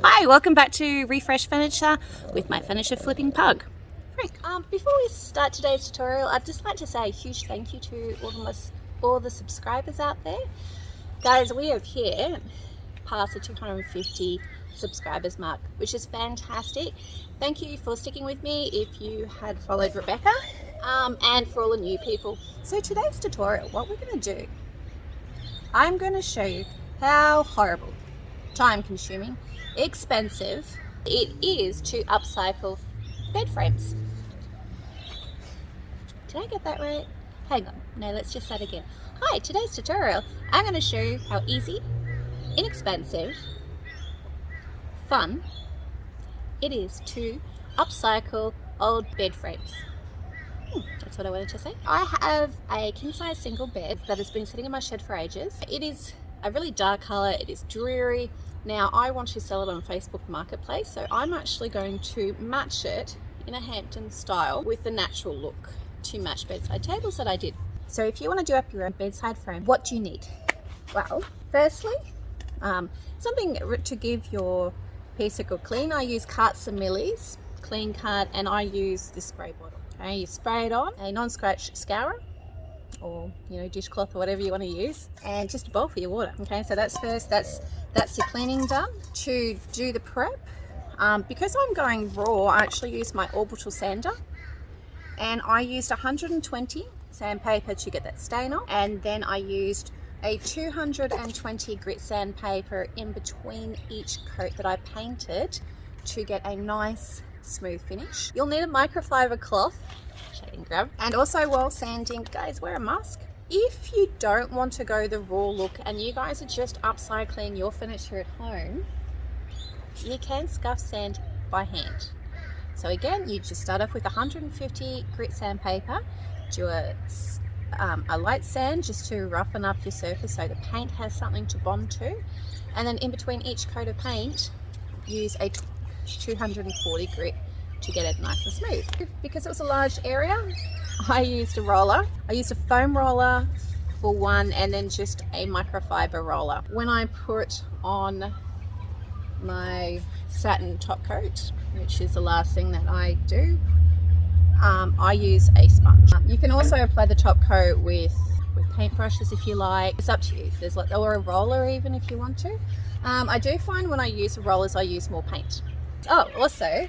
Hi, welcome back to Refresh Furniture with my furniture flipping pug, Frank. Before we start today's tutorial, I'd just like to say a huge thank you to all the subscribers out there. Guys, we have here past the 250 subscribers mark, which is fantastic. Thank you for sticking with me if you had followed Rebecca, and for all the new people. So today's tutorial, what we're going to do, I'm going to show you how horrible, time consuming, expensive it is to upcycle bed frames. Did I get that right? Hang on, no, let's just start again. Hi, today's tutorial, I'm going to show you how easy, inexpensive, fun it is to upcycle old bed frames. That's what I wanted to say. I have a king size single bed that has been sitting in my shed for ages. It is a really dark color, it is dreary. Now I want to sell it on Facebook Marketplace, so I'm actually going to match it in a Hampton style with the natural look to match bedside tables that I did. So if you want to do up your own bedside frame, what do you need? Well, firstly, something to give your piece a good clean. I use Carts and Millie's Clean Cart, and I use this spray bottle. Okay, you spray it on a non-scratch scourer, or dishcloth or whatever you want to use, and just a bowl for your water. Okay, so that's first, that's your cleaning done. To do the prep, because I'm going raw, I actually use my Orbital sander, and I used 120 sandpaper to get that stain off, and then I used a 220 grit sandpaper in between each coat that I painted to get a nice smooth finish. You'll need a microfiber cloth, shade and grab, and also while sanding, guys, wear a mask. If you don't want to go the raw look and you guys are just upcycling your furniture at home, you can scuff sand by hand. So again, you just start off with 150 grit sandpaper, do a light sand just to roughen up your surface so the paint has something to bond to, and then in between each coat of paint use a 240 grit to get it nice and smooth. Because it was a large area, I used a roller. I used a foam roller for one, and then just a microfiber roller. When I put on my satin top coat, which is the last thing that I do, I use a sponge. You can also apply the top coat with paintbrushes if you like. It's up to you. There's or a roller even if you want to. I do find when I use rollers, I use more paint. Oh, also,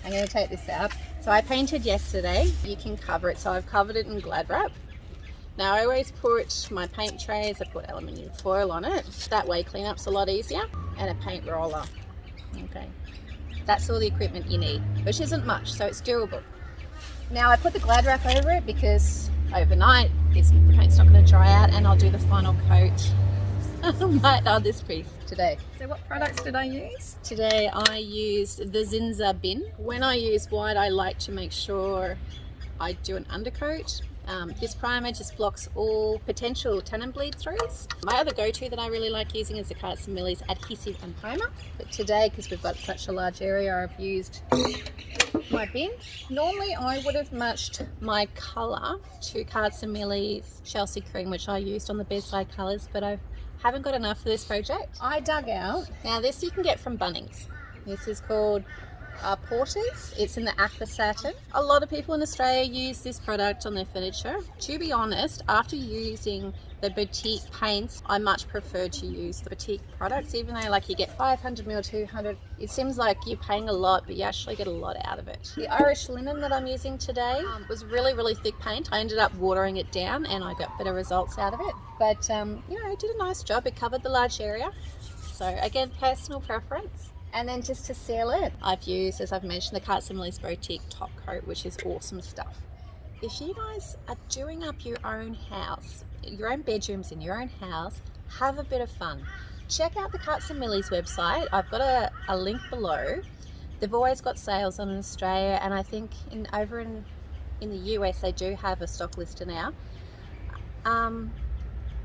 I'm going to take this out. So I painted yesterday. You can cover it. So I've covered it in Glad wrap. Now I always put my paint trays, I put aluminium foil on it. That way cleanup's a lot easier. And a paint roller. Okay. That's all the equipment you need, which isn't much, so it's doable. Now I put the Glad wrap over it because overnight the paint's not going to dry out, and I'll do the final coat on this piece today. So what products did I use? Today I used the Zinsser bin. When I use white, I like to make sure I do an undercoat. This primer just blocks all potential tannin bleed throughs. My other go-to that I really like using is the Carts and Millie's adhesive and primer. But today, because we've got such a large area, I've used my bin. Normally I would have matched my colour to Carts and Millie's Chelsea cream, which I used on the bedside colours, but I haven't got enough for this project. I dug out, now this you can get from Bunnings. This is called Porters. It's in the Aqua Satin. A lot of people in Australia use this product on their furniture. To be honest, after using the boutique paints, I much prefer to use the boutique products, even though like you get 500ml, 200. It seems like you're paying a lot, but you actually get a lot out of it. The Irish linen that I'm using today was really thick paint. I ended up watering it down and I got better results out of it. But it did a nice job. It covered the large area. So again, personal preference. And then just to seal it, I've used, as I've mentioned, the Carts and Millie's Boutique Top Coat, which is awesome stuff. If you guys are doing up your own house, your own bedrooms in your own house, have a bit of fun. Check out the Carts and Millie's website. I've got a link below. They've always got sales on in Australia, and I think over in the US they do have a stock lister now.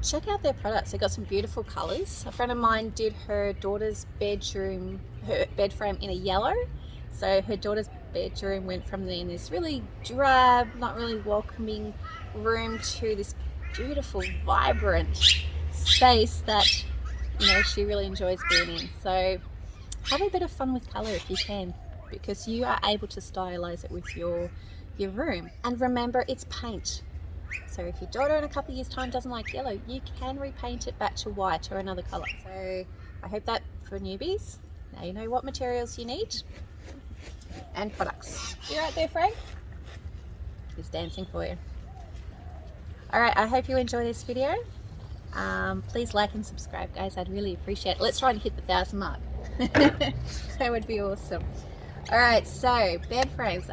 Check out their products. They've got some beautiful colours. A friend of mine did her daughter's bedroom, her bed frame in a yellow. So her daughter's bedroom went from this really drab, not really welcoming room to this beautiful, vibrant space that she really enjoys being in. So have a bit of fun with colour if you can, because you are able to stylize it with your room. And remember, it's paint. So if your daughter in a couple of years time doesn't like yellow, you can repaint it back to white or another colour. So I hope that for newbies, now you know what materials you need and products. You right there, Frank? He's dancing for you. Alright, I hope you enjoy this video. Please like and subscribe, guys. I'd really appreciate it. Let's try and hit the 1,000 mark. That would be awesome. Alright, so bed frames.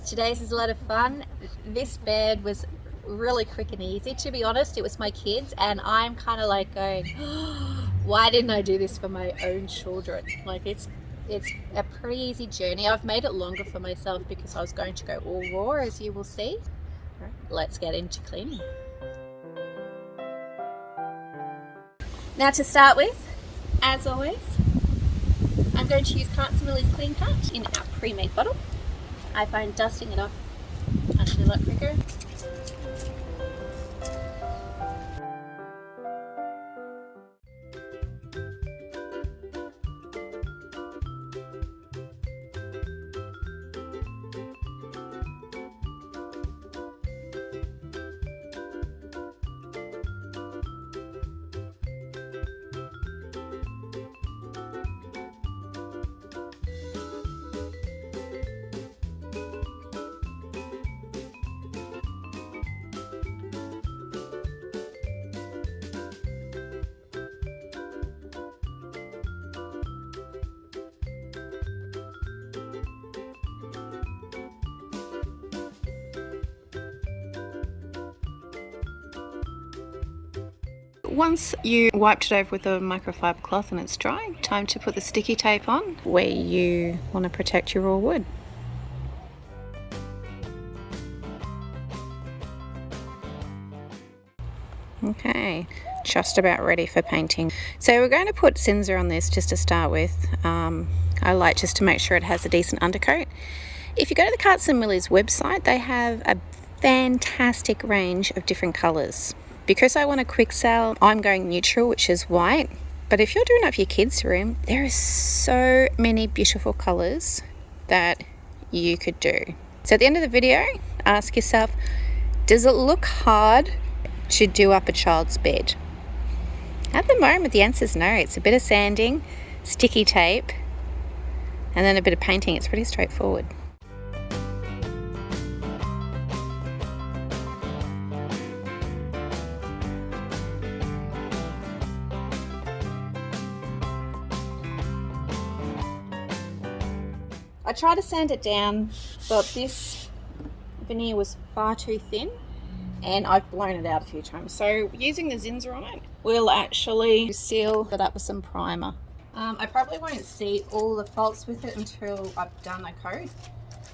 Today's is a lot of fun. This bed was really quick and easy. To be honest, it was my kids, and I'm kind of like going, oh, why didn't I do this for my own children? Like, it's a pretty easy journey. I've made it longer for myself because I was going to go all raw, as you will see. All right, let's get into cleaning. Now, to start with, as always, I'm going to use Millie's Clean Cut in our pre-made bottle. I find dusting it off actually a lot quicker. Once you wiped it over with a microfiber cloth and it's dry, time to put the sticky tape on where you want to protect your raw wood. Okay, just about ready for painting. So we're going to put Zinsser on this just to start with. I like just to make sure it has a decent undercoat. If you go to the Millie's website, they have a fantastic range of different colours. Because I want a quick sell, I'm going neutral, which is white. But if you're doing up your kids' room, there are so many beautiful colours that you could do. So at the end of the video, ask yourself, does it look hard to do up a child's bed? At the moment, the answer is no. It's a bit of sanding, sticky tape, and then a bit of painting. It's pretty straightforward. I tried to sand it down, but this veneer was far too thin and I've blown it out a few times. So using the Zinsser on it, we'll actually seal it up with some primer. I probably won't see all the faults with it until I've done a coat.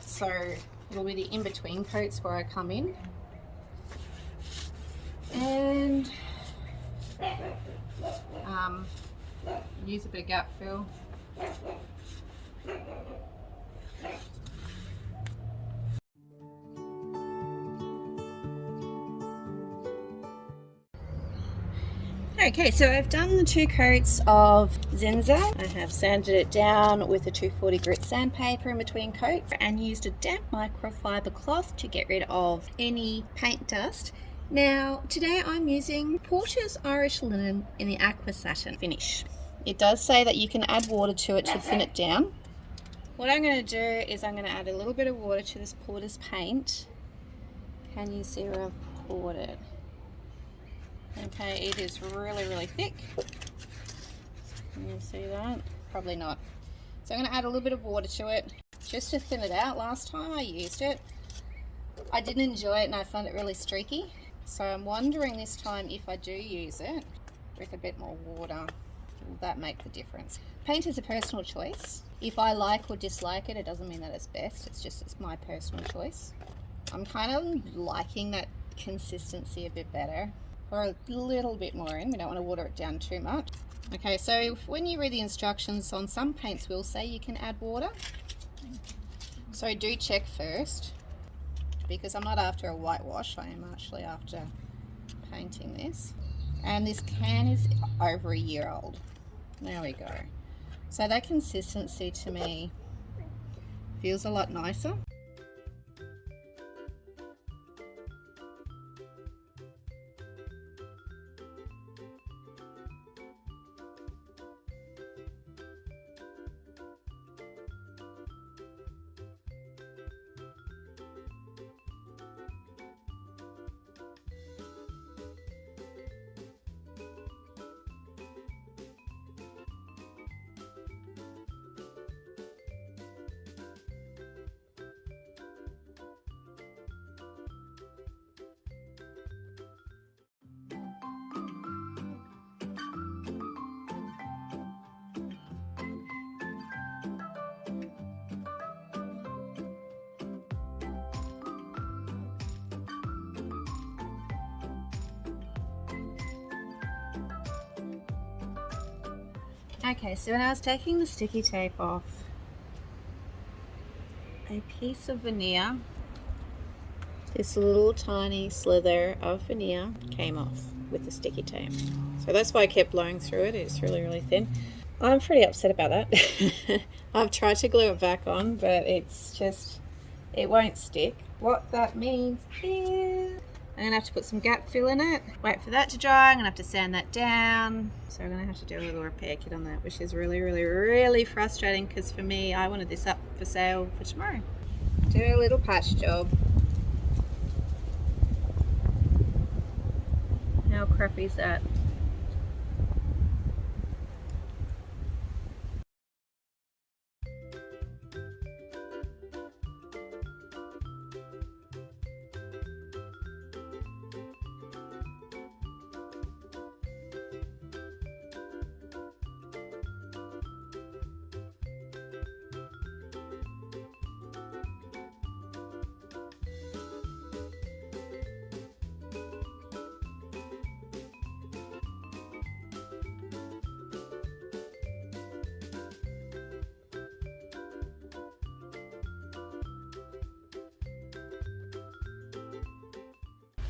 So it'll be the in-between coats where I come in. And use a bit of gap fill. Okay, so I've done the 2 coats of Zinsser. I have sanded it down with a 240 grit sandpaper in between coats and used a damp microfiber cloth to get rid of any paint dust. Now, today I'm using Porter's Irish Linen in the Aqua Satin finish. It does say that you can add water to it to thin it down. What I'm going to do is I'm going to add a little bit of water to this Porter's paint. Can you see where I've poured it? Okay, it is really, really thick. Can you see that? Probably not. So I'm going to add a little bit of water to it just to thin it out. Last time I used it, I didn't enjoy it and I found it really streaky. So I'm wondering this time if I do use it with a bit more water, will that make the difference? Paint is a personal choice. If I like or dislike it, it doesn't mean that it's best. It's my personal choice. I'm kind of liking that consistency a bit better. Or a little bit more in. We don't want to water it down too much. Okay, so when you read the instructions on some paints will say you can add water. So do check first, because I'm not after a whitewash, I am actually after painting this. And this can is over a year old. There we go. So that consistency to me feels a lot nicer. Okay, so when I was taking the sticky tape off, a piece of veneer, this little tiny slither of veneer came off with the sticky tape. So that's why I kept blowing through it. It's really, really thin. I'm pretty upset about that. I've tried to glue it back on, but it's just, it won't stick. What that means is I'm going to have to put some gap fill in it, wait for that to dry. I'm going to have to sand that down. So I'm going to have to do a little repair kit on that, which is really, really, really frustrating because for me, I wanted this up for sale for tomorrow. Do a little patch job. How crappy is that?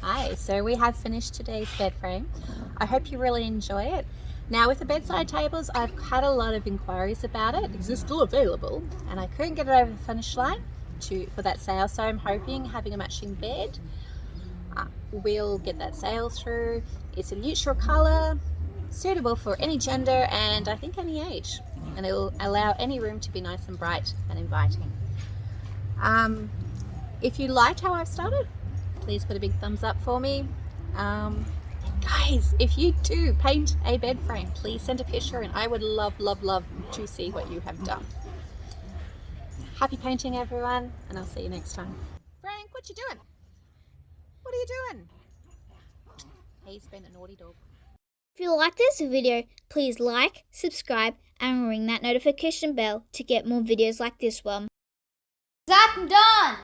Hi, so we have finished today's bed frame. I hope you really enjoy it. Now with the bedside tables, I've had a lot of inquiries about it. Is it still available? And I couldn't get it over the finish line for that sale, so I'm hoping having a matching bed will get that sale through. It's a neutral colour, suitable for any gender and I think any age, and it will allow any room to be nice and bright and inviting. If you liked how I've started, please put a big thumbs up for me. Guys, if you do paint a bed frame, please send a picture and I would love to see what you have done. Happy painting everyone, and I'll see you next time. Frank, what you doing? What are you doing? He's been a naughty dog. If you like this video, please like, subscribe and ring that notification bell to get more videos like this one. Satin done!